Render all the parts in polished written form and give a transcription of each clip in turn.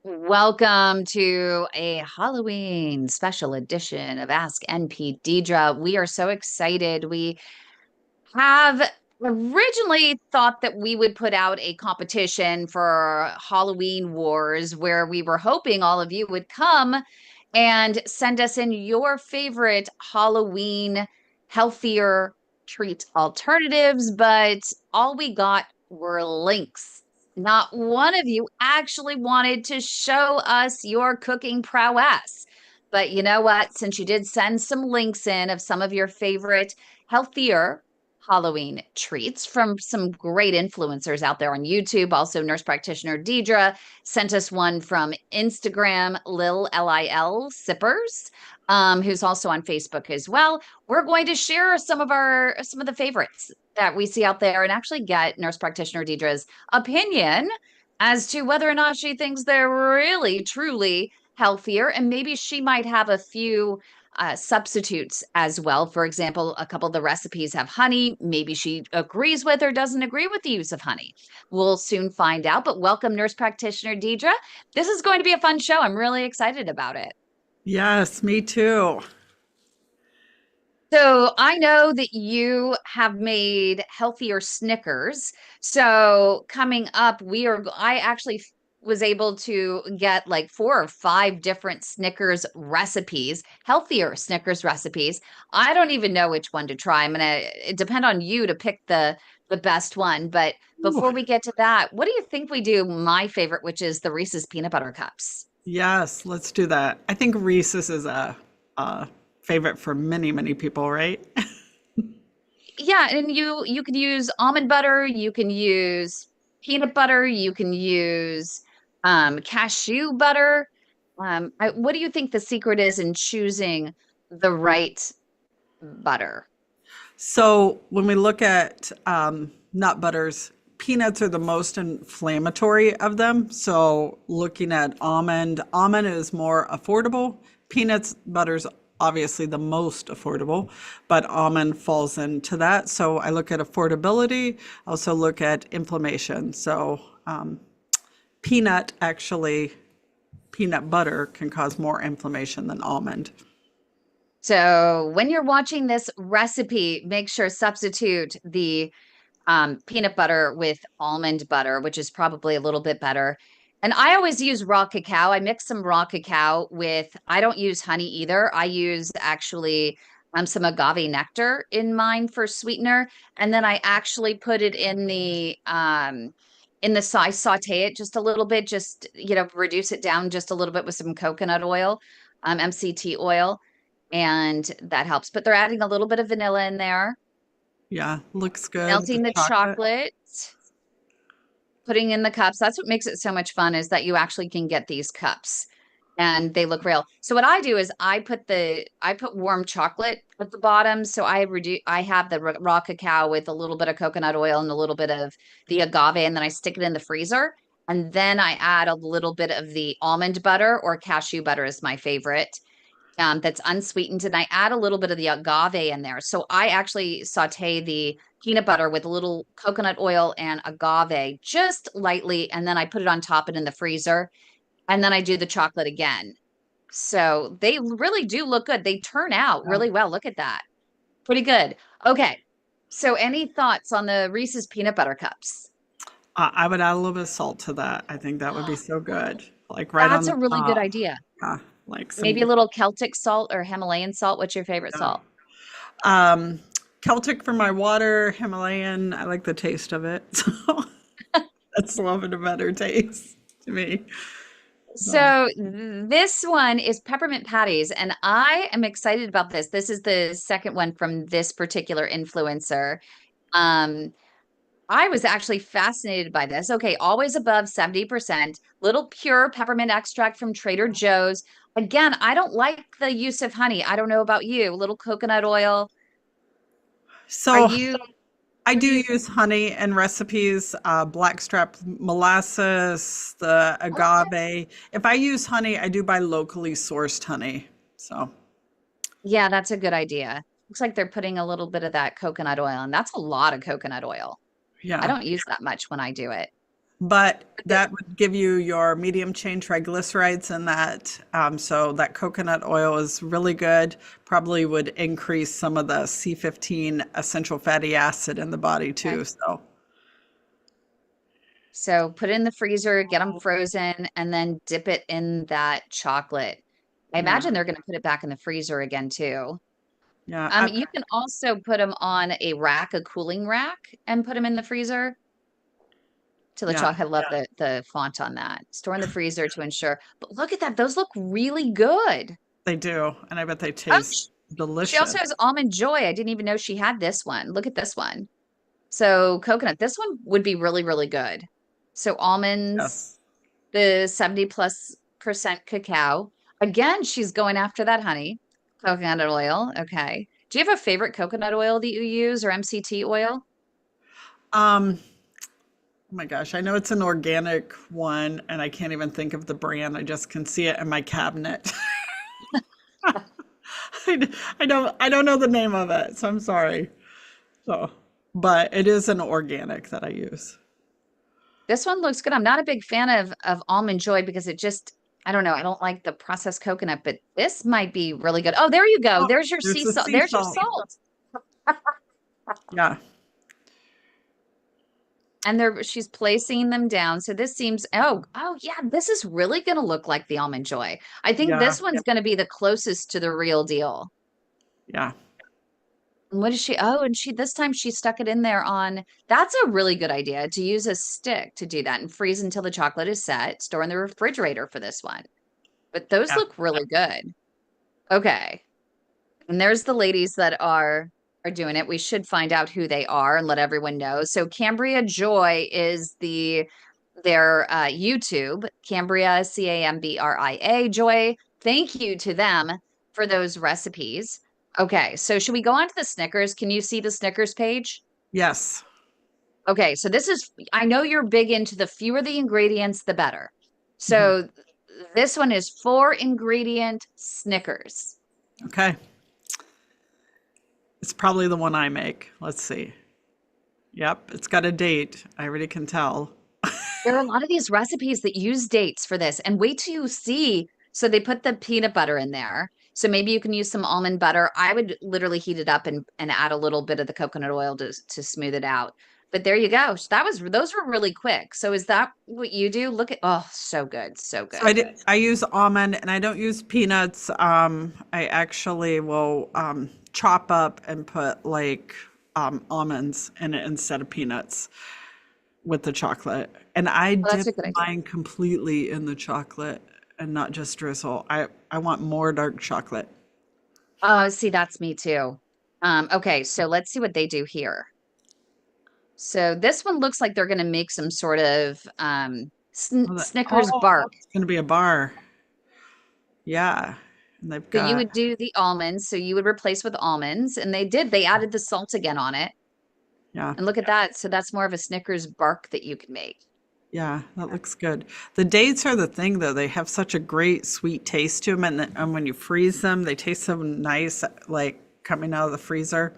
Welcome to a Halloween special edition of Ask NP Deidre. We are so excited. We have originally thought that we would put out a competition for Halloween Wars where we were hoping all of you would come and send us in your favorite Halloween healthier treat alternatives, but all we got were links. Not one of you actually wanted to show us your cooking prowess. But you know what? Since you did send some links in of some of your favorite healthier Halloween treats from some great influencers out there on YouTube. Also, nurse practitioner Deidre sent us one from Instagram, Lil Sippers, who's also on Facebook as well. We're going to share some of the favorites that we see out there and actually get nurse practitioner Deidre's opinion as to whether or not she thinks they're really truly healthier, and maybe she might have a few substitutes as well. For example, a couple of the recipes have honey. Maybe she agrees with or doesn't agree with the use of honey. We'll soon find out. But welcome, nurse practitioner Deidre. This is going to be a fun show. I'm really excited about it. Yes, me too. So I know that you have made healthier Snickers. So coming up, I actually was able to get like 4 or 5 different Snickers recipes, healthier Snickers recipes. I don't even know which one to try. It depend on you to pick the best one. But Ooh, before we get to that, what do you think we do my favorite, which is the Reese's peanut butter cups? yes, let's do that. I think Reese's is a favorite for many, many people, right? Yeah, and you can use almond butter, you can use peanut butter, you can use cashew butter. What do you think the secret is in choosing the right butter? So when we look at nut butters, peanuts are the most inflammatory of them. So looking at almond is more affordable. Peanuts butter's obviously the most affordable, but almond falls into that. So I look at affordability, also look at inflammation. So peanut actually, peanut butter can cause more inflammation than almond. So when you're watching this recipe, make sure substitute the peanut butter with almond butter, which is probably a little bit better. And I always use raw cacao. I mix some raw cacao with, I don't use honey either. I use actually some agave nectar in mine for sweetener. And then I actually put it I saute it just a little bit, just, reduce it down just a little bit with some coconut oil, MCT oil, and that helps. But they're adding a little bit of vanilla in there, Yeah, looks good. The melting the chocolate. chocolate, putting in the cups. That's what makes it so much fun, is that you actually can get these cups and they look real. So what I do is I put warm chocolate at the bottom. So I have the raw cacao with a little bit of coconut oil and a little bit of the agave, and then I stick it in the freezer. And then I add a little bit of the almond butter, or cashew butter is my favorite, that's unsweetened, and I add a little bit of the agave in there. So I actually saute the peanut butter with a little coconut oil and agave just lightly, and then I put it on top and in the freezer, and then I do the chocolate again. So they really do look good. They turn out really well. Look at that. Pretty good. Okay. So any thoughts on the Reese's peanut butter cups? I would add a little bit of salt to that. I think that would be so good. Like right on That's the a really good top. idea. Yeah, like some Maybe a little Celtic salt or Himalayan salt. What's your favorite yeah. salt? Um, Celtic for my water, Himalayan, I like the taste of it. So that's a little bit a better taste to me. So, So this one is peppermint patties, and I am excited about this. This is the second one from this particular influencer. Um, I was actually fascinated by this. Okay, always above 70%, little pure peppermint extract from Trader Joe's. Again, I don't like the use of honey. I don't know about you. Little coconut oil. Are so you I do use honey in recipes, blackstrap molasses, the agave. If I use honey, I do buy locally sourced honey. So, Yeah, that's a good idea. Looks like they're putting a little bit of that coconut oil, and that's a lot of coconut oil. I yeah. don't use that much when I do it. But that would give you your medium chain triglycerides in that. So that coconut oil is really good. Probably would increase some of the C15 essential fatty acid in the body Okay. too. So So put it in the freezer, get them frozen, and then dip it in that chocolate. I yeah, imagine they're going to put it back in the freezer again too. yeah, I, You can also put them on a rack, a cooling rack, and put them in the freezer till the yeah, chocolate. I love the font on that. Store in the freezer to ensure. But look at that; those look really good. they do, and I bet they Oh, taste she also delicious. has almond joy. I didn't even know she had this one. Look at this one. So coconut. This one would be really, really good. So almonds, Yes. the 70+% cacao. Again, she's going after that honey. Coconut oil. Okay. Do you have a favorite coconut oil that you use or MCT oil? Um, oh my gosh, I know it's an organic one, and I can't even think of the brand. I just can see it in my cabinet. I don't know the name of it, so I'm sorry. So, but it is an organic that I use. This one looks good. I'm not a big fan of almond joy because it just, I don't know. I don't like the processed coconut, but this might be really good. Oh, there you go. Oh, There's your there's sea the salt. sea There's your salt. salt. Yeah, And she's placing them down. So this seems, oh yeah, this is really going to look like the almond joy. I think yeah, this one's going to be the closest to the real deal. yeah. And what is she? Oh, and this time she stuck it in there on, that's a really good idea to use a stick to do that and freeze until the chocolate is set. Store in the refrigerator for this one. But those Yeah. look really good. Okay. And there's the ladies that are doing it. We should find out who they are and let everyone know. So Cambria Joy is their YouTube, Cambria, Cambria Joy. Thank you to them for those recipes. Okay, so should we go on to the Snickers? Can you see the Snickers page? Yes. Okay, so this is, I know you're big into the fewer the ingredients, the better. Mhm. So this one is 4 ingredient Snickers. Okay. It's probably the one I make. Let's see. Yep, it's got a date. I already can tell. There are a lot of these recipes that use dates for this, and wait till you see. So they put the peanut butter in there. So maybe you can use some almond butter. I would literally heat it up and add a little bit of the coconut oil to smooth it out. But there you go. Those were really quick. So is that what you do? Look at, oh, so good, so So I good. did, I use almond and I don't use peanuts. I actually will chop up and put like almonds in it instead of peanuts with the chocolate. And I Well, that's dip a good idea. mine completely in the chocolate and not just drizzle. I want more dark chocolate. Oh, see, that's me too. Okay, so let's see what they do here. So this one looks like they're going to make some sort of Snickers bark. It's gonna be a bar. Yeah. And they've So you got, would do the almonds. So you would replace with almonds. And they did. They added the salt again on it. yeah. And look at that. So that's more of a Snickers bark that you can make. Yeah, that looks good. The dates are the thing, though. They have such a great sweet taste to them, and when you freeze them, they taste so nice, like coming out of the freezer.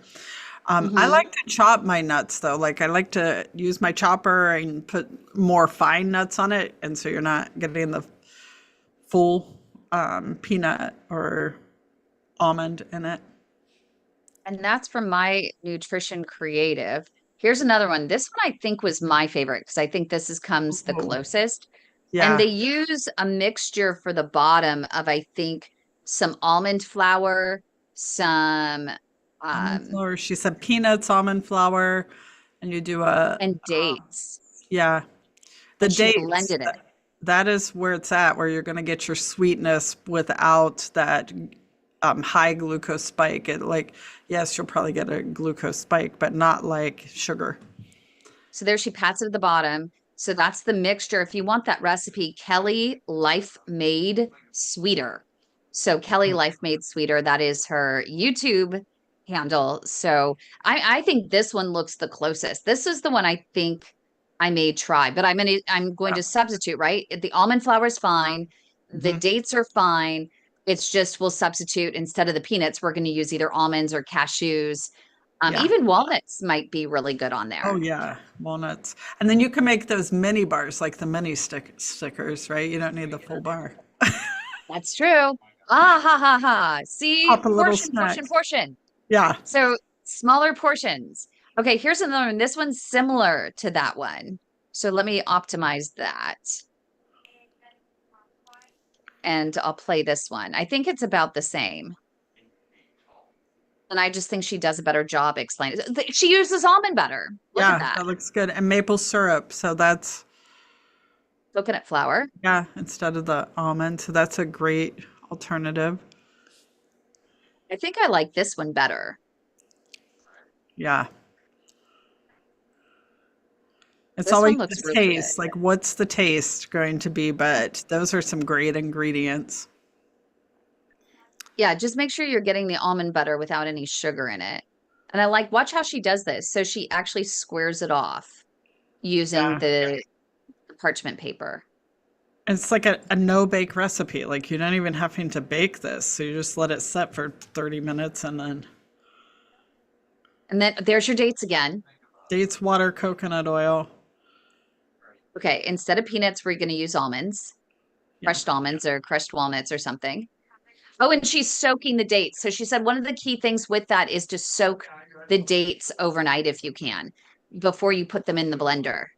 I Hmm. like to chop my nuts, though. Like I like to use my chopper and put more fine nuts on it, and so you're not getting the full peanut or almond in it. And that's from my nutrition creative. Here's another one. This one I think was my favorite because I think comes the Oh, closest. And yeah, they use a mixture for the bottom of, I think, some almond flour, some almond um, flour. She said peanuts, almond flour, and you do and dates. yeah. The And she dates, blended it. that is where it's at, where you're going to get your sweetness without that high glucose spike. It like, yes, you'll probably get a glucose spike, but not like sugar. So there she pats it at the bottom. So that's the mixture. If you want that recipe, Kelly Life Made Sweeter. So Kelly Life Made Sweeter, that is her YouTube handle. So I think this one looks the closest. This is the one I think I may try, but I'm going Yeah. to substitute, right? The almond flour is fine. The Hmm. dates are fine. It's just we'll substitute instead of the peanuts, we're going to use either almonds or cashews. Yeah. Even walnuts might be really good on Oh there. yeah, walnuts. And then you can make those mini bars like the mini stickers, right? You don't need the full bar. That's true. Ah, ha, ha, ha. See, Pop a little portion, portion, snacks. portion. Yeah. So smaller portions. Okay, here's another one. This one's similar to that one. So let me optimize that. And I'll play this one. I think it's about the same. And I just think she does a better job explaining. She uses almond butter. Look at Yeah, that. that looks good. And maple syrup. So that's, Coconut flour. yeah, instead of the almond. So that's a great alternative. I think I like this one better. Yeah. It's This always one looks the really good. taste. Like, what's the taste going to be? But those are some great ingredients. Yeah, just make sure you're getting the almond butter without any sugar in it. And I like, watch how she does this. So she actually squares it off using Yeah. the parchment paper. It's like a no-bake recipe. Like, you're not even having to bake this. So you just let it set for 30 minutes and then And then there's your dates again. dates, water, coconut oil. Okay, instead of peanuts, we're going to use almonds, Yeah. crushed almonds or crushed walnuts or something. Oh, and she's soaking the dates. So she said one of the key things with that is to soak the dates overnight if you can, before you put them in the blender.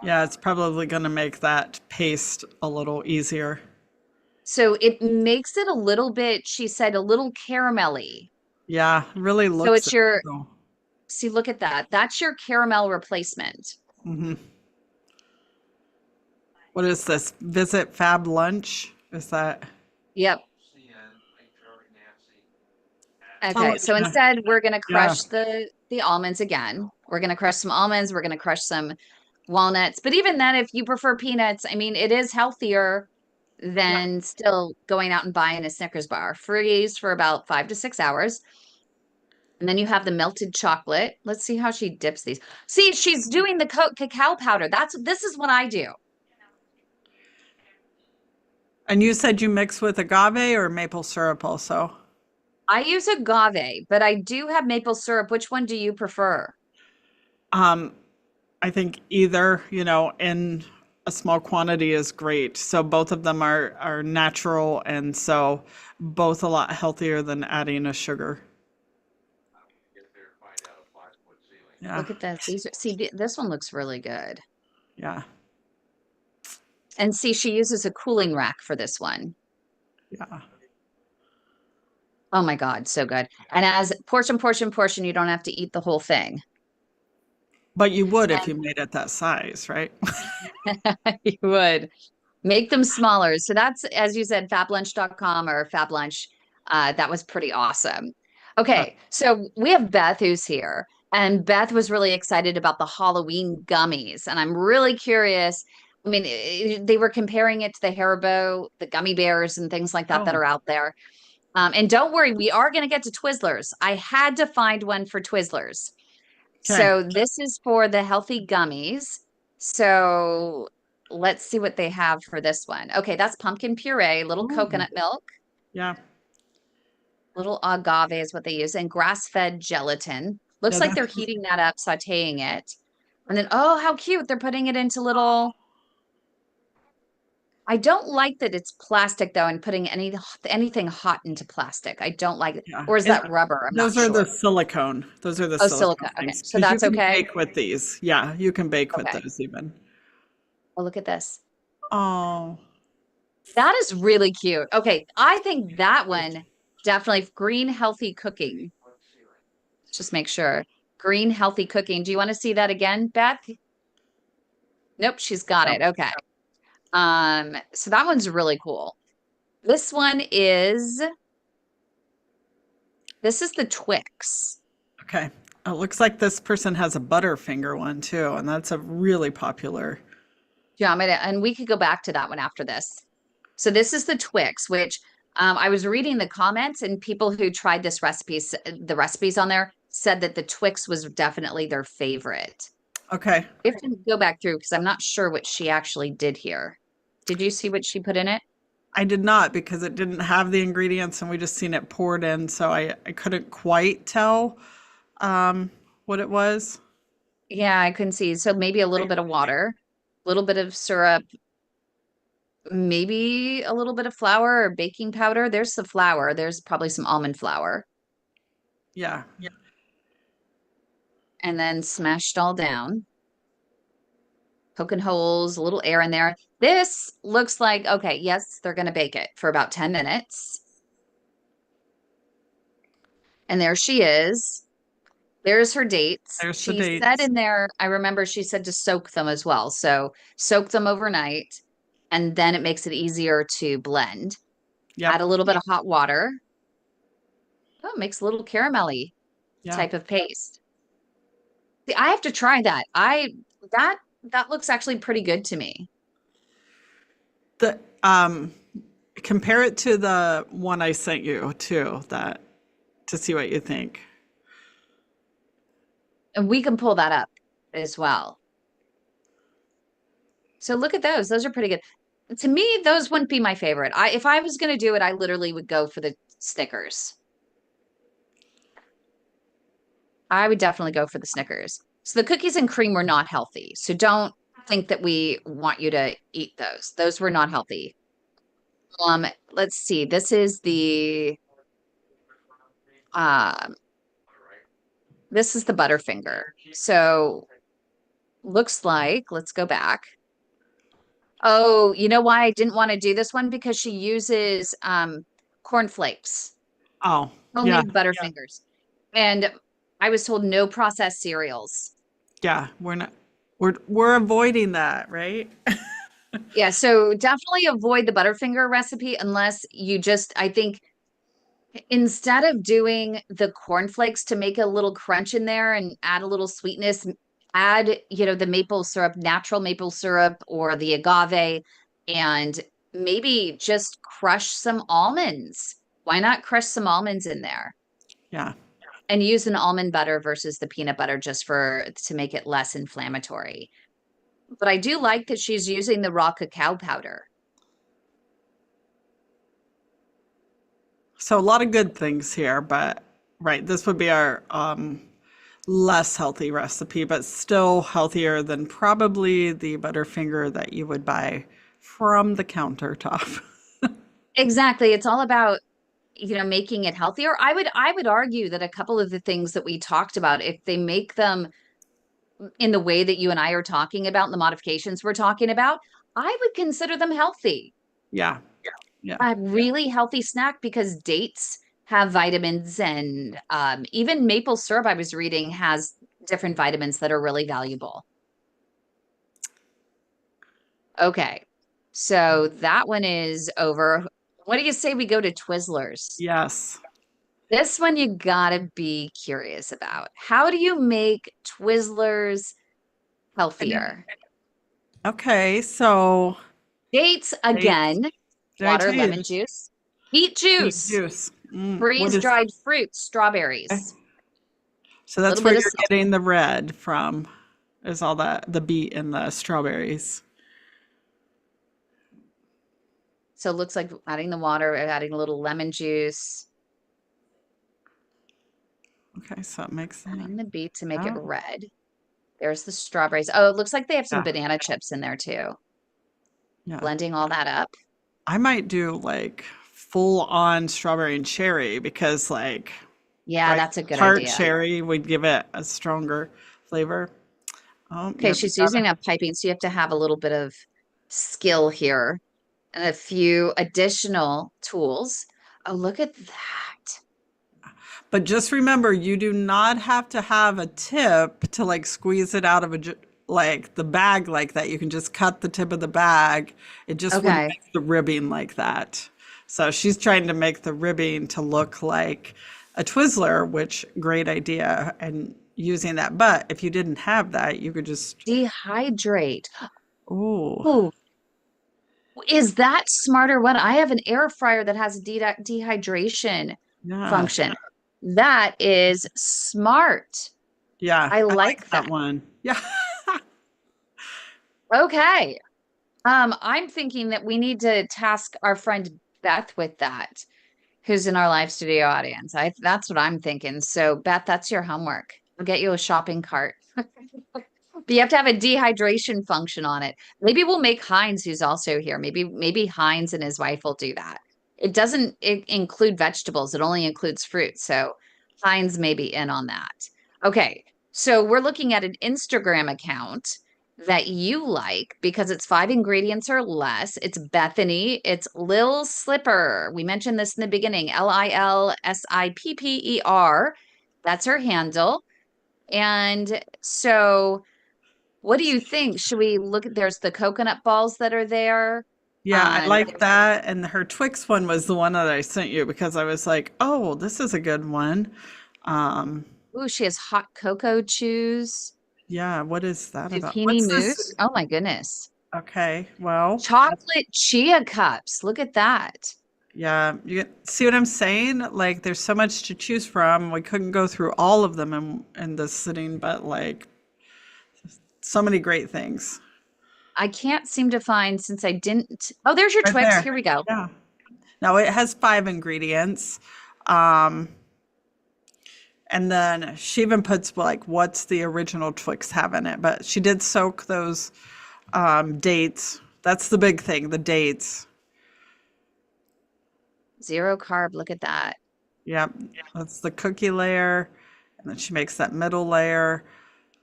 Yeah, it's probably going to make that paste a little easier. So it makes it a little bit, she said, a little caramelly. Yeah, really So looks it's it. your, So, see, look at that. That's your caramel replacement. mhm. What is this? Visit Fab Lunch? Is that? Yep. Tell Okay, it, so yeah, instead we're going to yeah, crush the almonds again. We're going to crush some almonds, we're going to crush some walnuts. But even then, if you prefer peanuts, I mean, it is healthier yeah. than still going out and buying a Snickers bar. Freeze for about 5 to 6 hours. And then you have the melted chocolate. Let's see how she dips these. See, she's doing the cacao powder. This is what I do. And you said you mix with agave or maple syrup also? I use agave, but I do have maple syrup. Which one do you prefer? Um, I think either, in a small quantity is great. So both of them are natural and so both a lot healthier than adding a sugar. Yeah, Look at this. See, this one looks really good. yeah, And see, she uses a cooling rack for this one. yeah. Oh my God, so good. And as portion, portion, portion, you don't have to eat the whole thing. But you would if you made it that size, right? You would make them smaller. So that's, as you said, fablunch.com or fablunch. That was pretty awesome. Yeah. Okay, so we have Beth who's here, and Beth was really excited about the Halloween gummies. And I'm really curious. I mean, they were comparing it to the Haribo, the gummy bears, and things like that Oh, are out there. And don't worry, we are going to get to Twizzlers. I had to find one for Twizzlers. okay. So this is for the healthy gummies. So let's see what they have for this one. Okay, that's pumpkin puree, little Ooh, coconut milk, yeah. little agave is what they use, and grass-fed gelatin. Yeah, Looks like they're that's heating that up, sauteing it. And then, oh, how cute. They're putting it into little. I don't like that it's plastic though, and putting anything hot into plastic. I don't like it. yeah. Or is that rubber? I'm not Those are the sure. silicone. Those are the Oh, silicone silica. Okay, things so because you that's can okay. bake with these. Yeah, you can bake with Okay. those even. Oh, look at this. Oh, That is really cute. Okay, I think that one definitely green healthy cooking. Let's just make sure. Green healthy cooking. Do you want to see that again, Beth? Nope, she's got no. it. Okay. So that one's really cool. This one is the Twix. Okay. It looks like this person has a Butterfinger one too, and that's a really popular. Do you want me to, and we could go back to that one after this. So this is the Twix, which I was reading the comments and people who tried the recipes on there said that the Twix was definitely their favorite. Okay. We have to go back through because I'm not sure what she actually did here. Did you see what she put in it? I did not because it didn't have the ingredients and we just seen it poured in, so I couldn't quite tell what it was. Yeah, I couldn't see. So maybe a little bit of water, a little bit of syrup, maybe a little bit of flour or baking powder. There's the flour. There's probably some almond flour. Yeah. And then smashed all down, poking holes, a little air in there. This looks like, okay, yes, they're going to bake it for about 10 minutes. And there she is. There's her dates. There's the She said dates. in there, I remember she said to soak them as well. So soak them overnight, and then it makes it easier to blend. Add Yep. a little bit of hot water. Oh, it makes a little caramelly Yeah. type of paste. See, I have to try that. That that looks actually pretty good to me. The compare it to the one I sent you too, that to see what you think. And we can pull that up as well. So look at those. Those are pretty good. To me, those wouldn't be my favorite. If I was going to do it, I literally would go for the Snickers. I would definitely go for the Snickers. So the cookies and cream were not healthy. So don't think that we want you to eat those. Those were not healthy. Let's see. Um, this is the Butterfinger. So looks like, let's go back. Oh, you know why I didn't want to do this one? Because she uses cornflakes, Oh, yeah. homemade Butterfingers. And I was told no processed cereals. Yeah, we're avoiding that, right? Yeah, so definitely avoid the Butterfinger recipe unless you just, I think instead of doing the cornflakes to make a little crunch in there and add a little sweetness, add, the maple syrup, natural maple syrup or the agave, and maybe just crush some almonds. Why not crush some almonds in there? Yeah. And use an almond butter versus the peanut butter just to make it less inflammatory. But I do like that she's using the raw cacao powder. So a lot of good things here, but right, this would be our less healthy recipe, but still healthier than probably the Butterfinger that you would buy from the countertop. Exactly. It's all about, making it healthier. I would argue that a couple of the things that we talked about, if they make them in the way that you and I are talking about, and the modifications we're talking about, I would consider them healthy. Yeah. Yeah. A really healthy snack because dates have vitamins and even maple syrup, I was reading, has different vitamins that are really valuable. Okay. So that one is over. What do you say we go to Twizzlers? Yes. This one you gotta be curious about. How do you make Twizzlers healthier? Okay, so Dates dates. again, Did I water, tell you? lemon juice, beet Beet juice, juice. What is freeze-dried fruits, okay. strawberries, So a that's little where bit of you're salt. getting the red from, is all the beet and the strawberries. So it looks like adding the water, adding a little lemon juice, Okay, so it makes them adding the beet to make it oh, red. There's the strawberries. Oh, it looks like they have some yeah, banana chips in there too. yeah. Blending all that up. I might do like full on strawberry and cherry because like Yeah, right, that's a good tart idea. cherry would give it a stronger flavor. Oh, Okay, yep, she's using a piping, so you have to have a little bit of skill here and a few additional tools. Oh, look at that. but just remember, you do not have to have a tip to like squeeze it out of like the bag like that. You can just cut the tip of the bag. It just wouldn't Okay. make the ribbing like that. So she's trying to make the ribbing to look like a Twizzler, which great idea and using that. But if you didn't have that, you could just Dehydrate. oh Oh, is that smarter? What? I have an air fryer that has a dehydration yeah function. That is smart. yeah I I like like that that. one. Yeah. Okay. I'm thinking that we need to task our friend Beth with that, who's in our live studio audience. That's what I'm thinking. So, Beth, that's your homework. We'll get you a shopping cart. But you have to have a dehydration function on it. Maybe we'll make Heinz, who's also here. Maybe Heinz and his wife will do that. It doesn't include vegetables. It only includes fruit. So Heinz may be in on that. Okay. So we're looking at an Instagram account that you like because it's 5 ingredients or less. It's Bethany. It's Lil Slipper. We mentioned this in the beginning. Lilsipper. That's her handle. And so what do you think? Should we look at there's the coconut balls that are there. Yeah, I like that. And her Twix one was the one that I sent you because I was like, oh, this is a good one. Um, Ooh, she has hot cocoa chews, yeah, what is that about? zucchini What's this? mousse. Oh my goodness. Okay, well, Chocolate chia cups. Look at that. yeah, you see what I'm saying? Like, there's so much to choose from. We couldn't go through all of them in this sitting, but like, so many great things. I can't seem to find since I didn't. Oh, there's your Right Twix. there. Here we go. Yeah. Now it has 5 ingredients. Um, and then she even puts like what's the original Twix have in it. But she did soak those dates. That's the big thing, the dates. Zero carb. Look at that. Yep. That's the cookie layer. And then she makes that middle layer.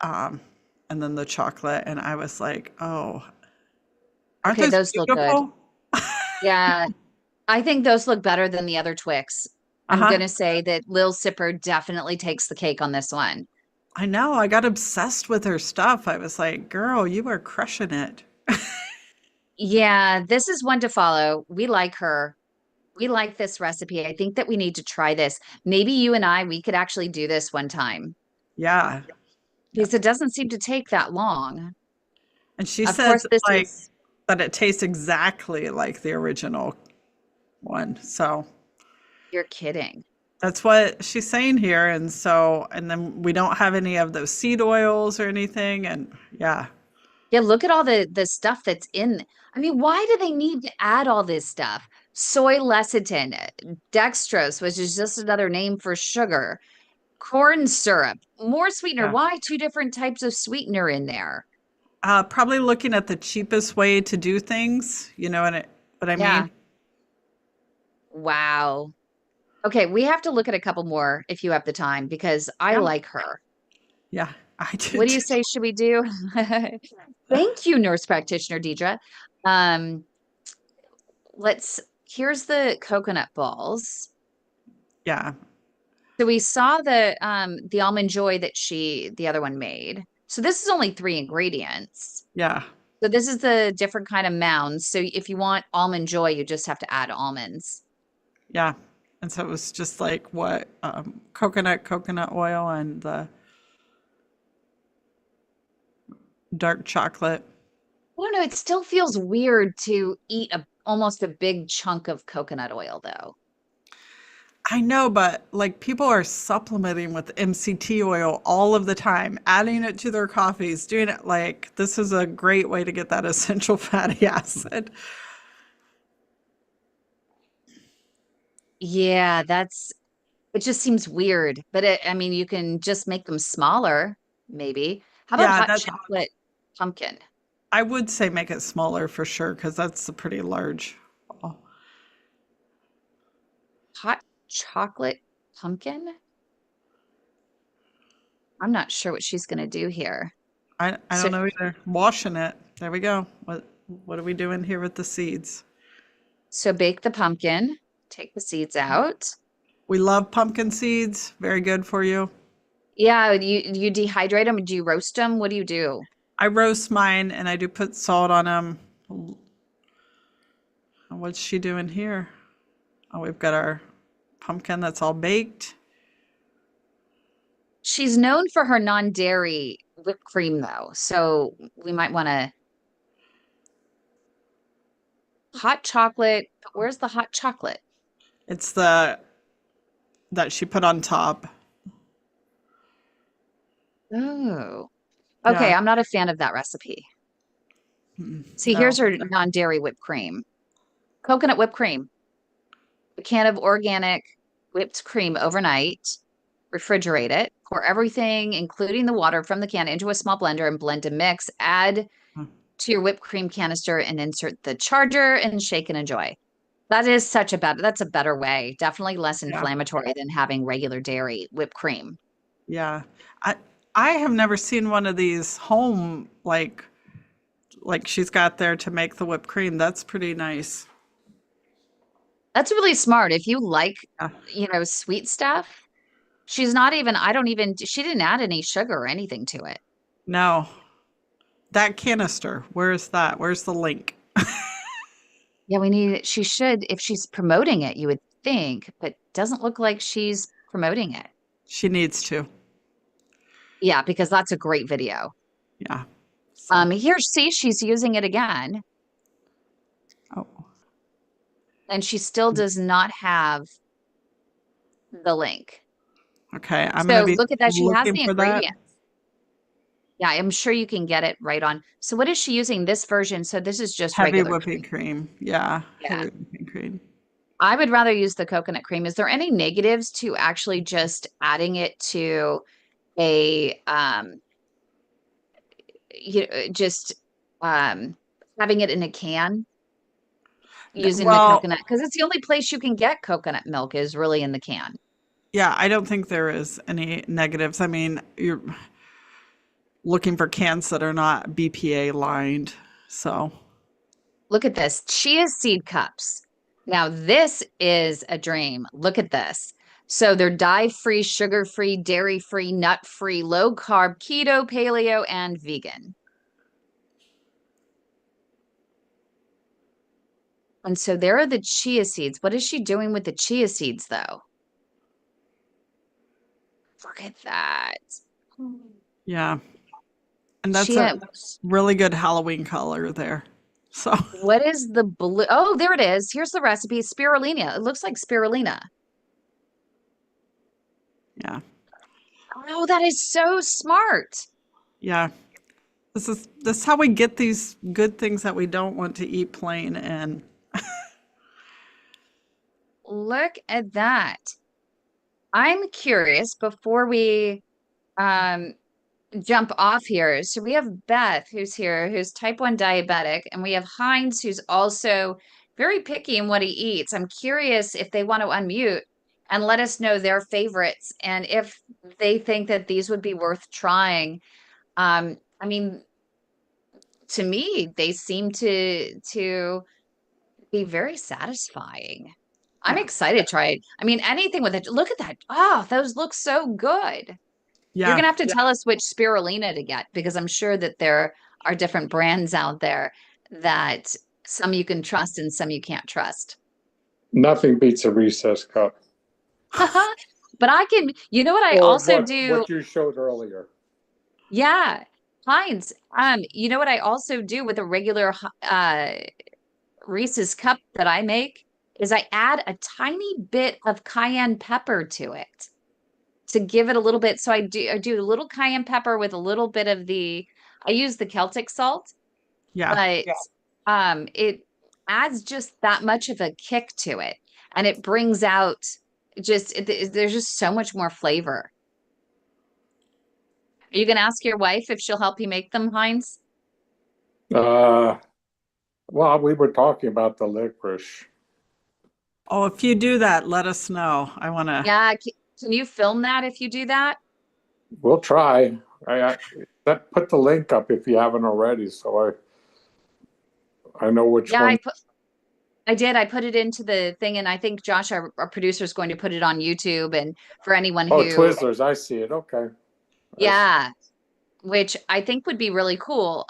Um, and then the chocolate. And I was like, oh, aren't Okay, those those look good. beautiful? Yeah, I think those look better than the other Twix. I'm Uh-huh. gonna say that Lil Sipper definitely takes the cake on this one. I know. I got obsessed with her stuff. I was like, girl, you are crushing it. Yeah, this is one to follow. We like her. We like this recipe. I think that we need to try this. Maybe you and I, we could actually do this one time Yeah. because it doesn't seem to take that long. And she Of says course, this like is, that it tastes exactly like the original one. So you're kidding. that's what she's saying here. And so, and then we don't have any of those seed oils or anything. And yeah, Yeah, look at all the stuff that's in. I mean, why do they need to add all this stuff? Soy lecithin, dextrose, which is just another name for sugar, corn syrup, more sweetener. yeah. Why two different types of sweetener in there? Probably looking at the cheapest way to do things. You know what I Yeah. mean? Wow. Okay, we have to look at a couple more if you have the time because I Yeah. like her. Yeah. I What did do you too. say should we do? Thank you, nurse practitioner Deidre. Um, here's the coconut balls. Yeah. So we saw the almond joy that the other one made. So this is only 3 ingredients. Yeah. So this is the different kind of mounds. So if you want almond joy, you just have to add almonds. Yeah. And so it was just like what coconut oil and the dark chocolate. I don't know, it still feels weird to eat almost a big chunk of coconut oil though. I know, but like people are supplementing with MCT oil all of the time, adding it to their coffees, doing it like this is a great way to get that essential fatty acid. Yeah, it just seems weird. But I mean, you can just make them smaller, maybe. How about Yeah, hot that's chocolate pumpkin? I would say make it smaller for sure because that's a pretty large. Oh, Hot chocolate pumpkin? I'm not sure what she's going to do here. I So, don't know either. Washing it. There we go. What are we doing here with the seeds? so bake the pumpkin, take the seeds out. We love pumpkin seeds. Very good for you. Yeah, you dehydrate them. Do you roast them? What do you do? I roast mine and I do put salt on them. What's she doing here? Oh, we've got our pumpkin that's all baked. She's known for her non-dairy whipped cream, though. So we might want to hot chocolate. Where's the hot chocolate? It's the that she put on top. Oh, okay. Yeah, I'm not a fan of that recipe. See, No. here's her non-dairy whipped cream. Coconut whipped cream. A can of organic whipped cream overnight. Refrigerate it. Pour everything, including the water from the can, into a small blender and blend to mix. Add to your whipped cream canister and insert the charger and shake and enjoy. That is that's a better way. Definitely less Yeah. inflammatory than having regular dairy whipped cream. Yeah. I I have never seen one of these home like she's got there to make the whipped cream. That's pretty nice. That's really smart. If you like, Yeah. sweet stuff, she's not even, I don't even, she didn't add any sugar or anything to it. No. That canister, where is that? Where's the link? Yeah, she should, if she's promoting it, you would think, but doesn't look like she's promoting it. She needs to. Yeah, because that's a great video. Yeah. So, Here, see, she's using it again, oh, and she still does not have the link. okay. I'm gonna So be look at that. She has looking the for that. ingredients. Yeah, I'm sure you can get it right on. So what is she using this version? So this is just Heavy regular whipping cream. cream. Yeah, Yeah. heavy whipping cream. I would rather use the coconut cream. Is there any negatives to actually just adding it to a just having it in a can using the Well, coconut? Because it's the only place you can get coconut milk is really in the can. yeah, I don't think there is any negatives. I mean, you're looking for cans that are not BPA lined. So, Look at this. Chia seed cups. Now, this is a dream. Look at this. So they're dye-free, sugar-free, dairy-free, nut-free, low-carb, keto, paleo, and vegan. And so there are the chia seeds. What is she doing with the chia seeds, though? Look at that. yeah. And that's a Chia. really good Halloween color there. So, What is the blue? Oh, there it is. Here's the recipe. Spirulina. It looks like spirulina. yeah. Oh, that is so smart. Yeah. This is how we get these good things that we don't want to eat plain and Look at that. I'm curious before we um, jump off here. So we have Beth who's here, who's type 1 diabetic, and we have Heinz who's also very picky in what he eats. I'm curious if they want to unmute and let us know their favorites and if they think that these would be worth trying. I mean, to me, they seem to be very satisfying. I'm yeah. excited to try it. I mean, anything with it. Look at that. Oh, those look so good. You're Yeah. gonna have to tell us which spirulina to get because I'm sure that there are different brands out there that some you can trust and some you can't trust. Nothing beats a recess cup. But I can, you know what I Or also do? what you showed earlier. Yeah, Heinz. You know what I also do with a regular Reese's cup that I make is I add a tiny bit of cayenne pepper to it to give it a little bit. So I do a little cayenne pepper with a little bit of I use the Celtic salt, Yeah. but it adds just that much of a kick to it. And it brings out there's just so much more flavor. Are you going to ask your wife if she'll help you make them, Heinz? Well, we were talking about the licorice. Oh, if you do that, let us know. I want to. Yeah. Can you film that if you do that? We'll try. Put the link up if you haven't already, so I know which Yeah, one. I did. I put it into the thing, and I think Josh, our producer, is going to put it on YouTube. And for anyone Oh, who, Twizzlers, I see it. Okay. yeah, which I think would be really cool.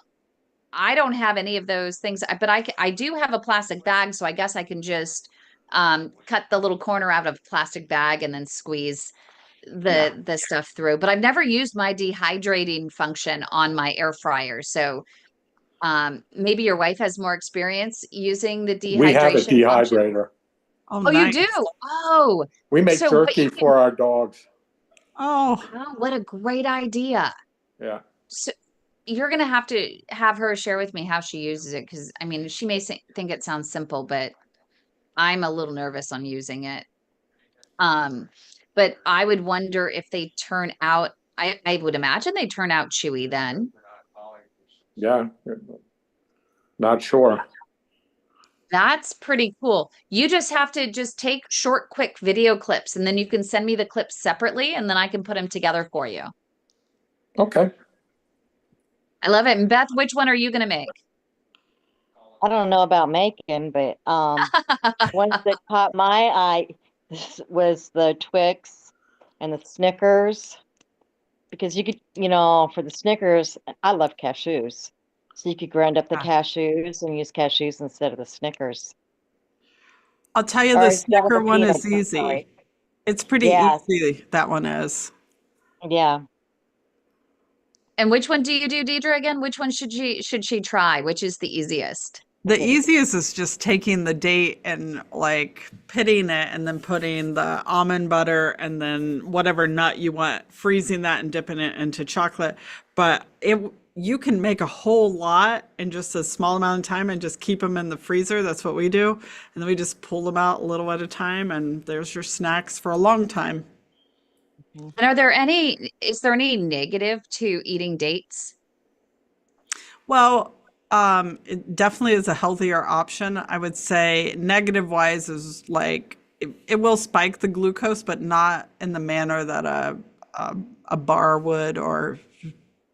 I don't have any of those things, but I do have a plastic bag, so I guess I can just cut the little corner out of a plastic bag and then squeeze Yeah. the stuff through. But I've never used my dehydrating function on my air fryer, so maybe your wife has more experience using the We have a dehydration function. dehydrator. Oh, Oh, you nice. do? Oh, We make so what jerky you can, for our dogs. Oh, oh, what a great idea. Yeah. So you're gonna have to have her share with me how she uses it, because I mean, she may think it sounds simple, but I'm a little nervous on using it. But I would wonder if they turn out, I would imagine they turn out chewy then. Yeah, not sure. That's pretty cool. You just have to just take short, quick video clips, and then you can send me the clips separately, and then I can put them together for you. Okay. I love it. And Beth, which one are you going to make? I don't know about making, but ones that caught my eye was the Twix and the Snickers, because you could, for the Snickers, I love cashews. So you could grind up the cashews and use cashews instead of the Snickers. I'll tell you, Or the instead of Snicker the one is peanuts, I'm sorry. easy. It's pretty Yeah. easy, that one is. Yeah. And which one do you do, Deidre, again? Which one should she try? Which is the easiest? The easiest is just taking the date and like pitting it and then putting the almond butter and then whatever nut you want, freezing that and dipping it into chocolate. But you can make a whole lot in just a small amount of time and just keep them in the freezer. That's what we do. And then we just pull them out a little at a time, and there's your snacks for a long time. And is there any negative to eating dates? Well, it definitely is a healthier option. I would say negative wise is like it will spike the glucose, but not in the manner that a bar would or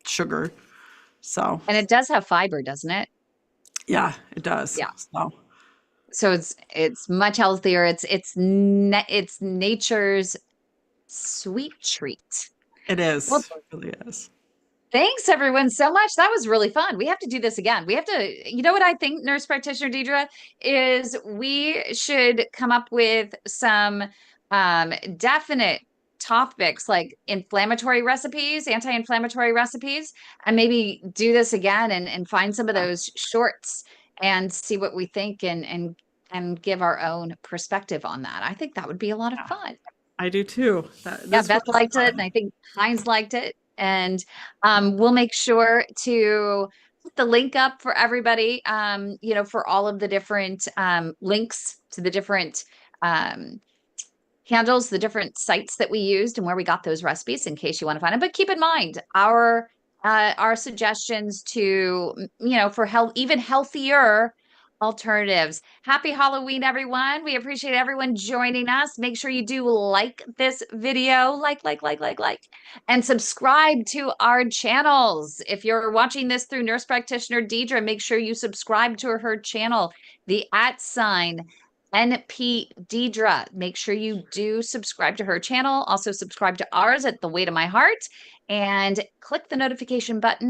sugar. So, And it does have fiber, doesn't it? yeah, it does. Yeah. So it's much healthier. It's nature's sweet treat. it is. Well, It really is. thanks everyone so much. That was really fun. We have to do this again. We have to, you know what I think, nurse practitioner Deidre, is we should come up with some definite topics like inflammatory recipes, anti-inflammatory recipes, and maybe do this again and find some of those shorts and see what we think and give our own perspective on that. I think that would be a lot of fun. I do too. Yeah, Beth liked it, and I think Heinz liked it. And we'll make sure to put the link up for everybody, for all of the different links to the different handles, the different sites that we used and where we got those recipes in case you want to find them. But keep in mind our suggestions to, for even healthier alternatives. Happy Halloween, everyone. We appreciate everyone joining us. Make sure you do like this video, like, and subscribe to our channels. If you're watching this through Nurse Practitioner Deidre, make sure you subscribe to her channel, the @NP Deidre. Make sure you do subscribe to her channel. Also subscribe to ours at The Weight of My Heart, and click the notification button